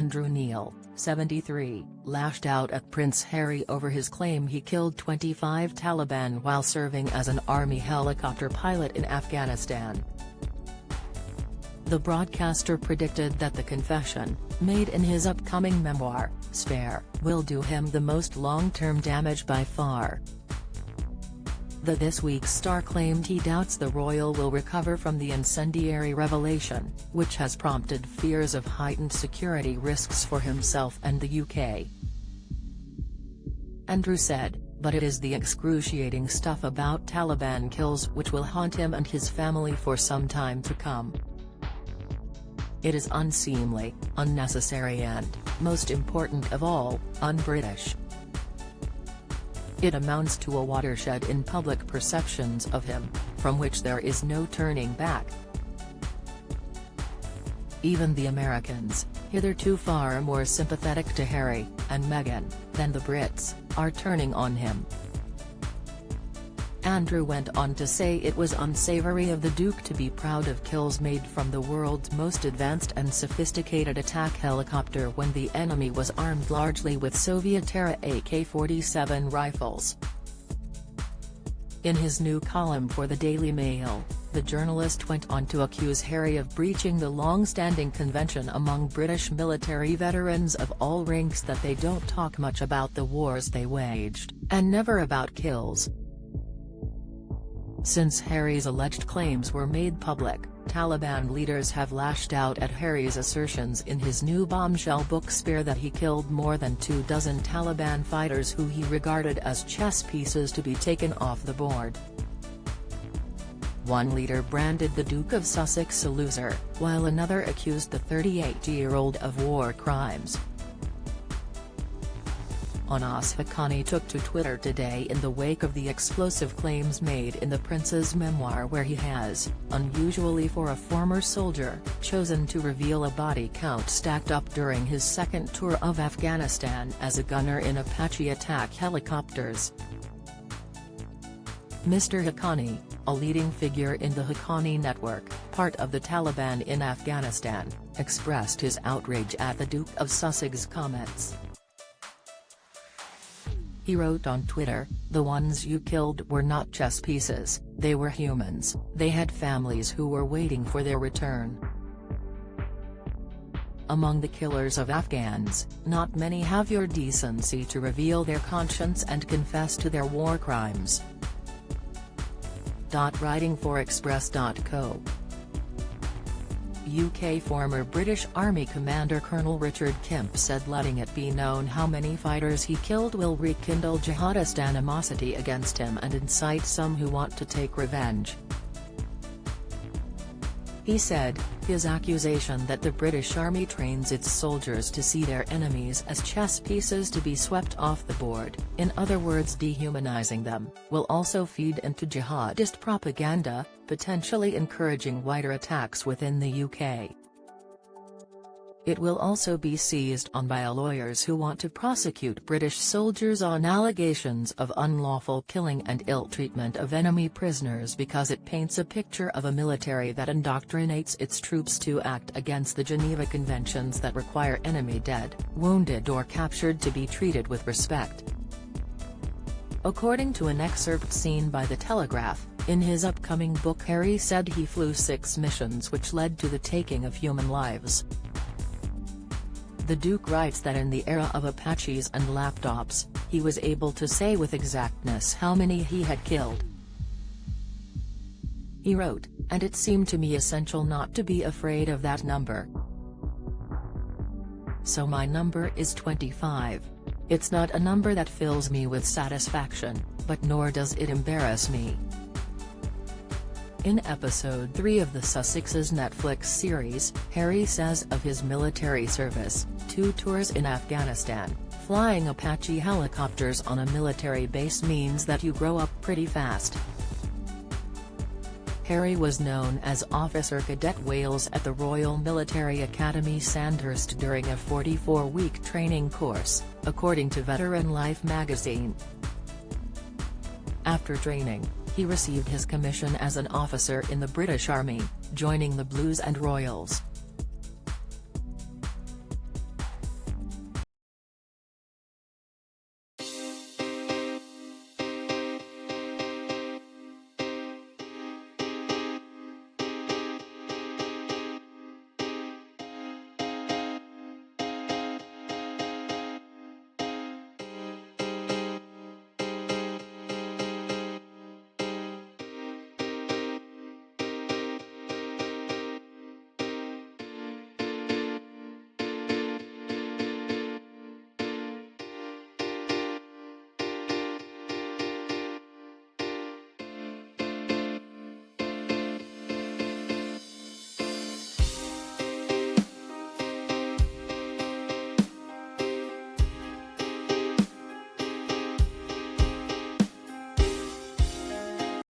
Andrew Neil, 73, lashed out at Prince Harry over his claim he killed 25 Taliban while serving as an army helicopter pilot in Afghanistan. The broadcaster predicted that the confession, made in his upcoming memoir, Spare, will do him the most long-term damage by far. This Week's star claimed he doubts the royal will recover from the incendiary revelation, which has prompted fears of heightened security risks for himself and the UK. Andrew said, "But it is the excruciating stuff about Taliban kills which will haunt him and his family for some time to come. It is unseemly, unnecessary and, most important of all, un-British. It amounts to a watershed in public perceptions of him, from which there is no turning back. Even the Americans, hitherto far more sympathetic to Harry and Meghan than the Brits, are turning on him." Andrew went on to say it was unsavory of the Duke to be proud of kills made from the world's most advanced and sophisticated attack helicopter when the enemy was armed largely with Soviet-era AK-47 rifles. In his new column for the Daily Mail, the journalist went on to accuse Harry of breaching the long-standing convention among British military veterans of all ranks that they don't talk much about the wars they waged, and never about kills. Since Harry's alleged claims were made public, Taliban leaders have lashed out at Harry's assertions in his new bombshell book Spare that he killed more than 24 Taliban fighters who he regarded as chess pieces to be taken off the board. One leader branded the Duke of Sussex a loser, while another accused the 38-year-old of war crimes. Anas Haqqani took to Twitter today in the wake of the explosive claims made in the prince's memoir, where he has, unusually for a former soldier, chosen to reveal a body count stacked up during his second tour of Afghanistan as a gunner in Apache attack helicopters. Mr. Haqqani, a leading figure in the Haqqani network, part of the Taliban in Afghanistan, expressed his outrage at the Duke of Sussex's comments. He wrote on Twitter, "The ones you killed were not chess pieces, they were humans, they had families who were waiting for their return. Among the killers of Afghans, not many have your decency to reveal their conscience and confess to their war crimes." Writing for Express.co. UK former British Army Commander Colonel Richard Kemp said letting it be known how many fighters he killed will rekindle jihadist animosity against him and incite some who want to take revenge. He said, his accusation that the British Army trains its soldiers to see their enemies as chess pieces to be swept off the board, in other words dehumanizing them, will also feed into jihadist propaganda, potentially encouraging wider attacks within the UK. It will also be seized on by lawyers who want to prosecute British soldiers on allegations of unlawful killing and ill treatment of enemy prisoners because it paints a picture of a military that indoctrinates its troops to act against the Geneva Conventions that require enemy dead, wounded or captured to be treated with respect. According to an excerpt seen by The Telegraph, in his upcoming book Harry said he flew 6 missions which led to the taking of human lives. The Duke writes that in the era of Apaches and laptops, he was able to say with exactness how many he had killed. He wrote, "And it seemed to me essential not to be afraid of that number. So my number is 25. It's not a number that fills me with satisfaction, but nor does it embarrass me." In episode 3 of the Sussex's Netflix series, Harry says of his military service, 2 tours in Afghanistan, flying Apache helicopters on a military base means that you grow up pretty fast. Harry was known as Officer Cadet Wales at the Royal Military Academy Sandhurst during a 44-week training course, according to Veteran Life magazine. After training, he received his commission as an officer in the British Army, joining the Blues and Royals.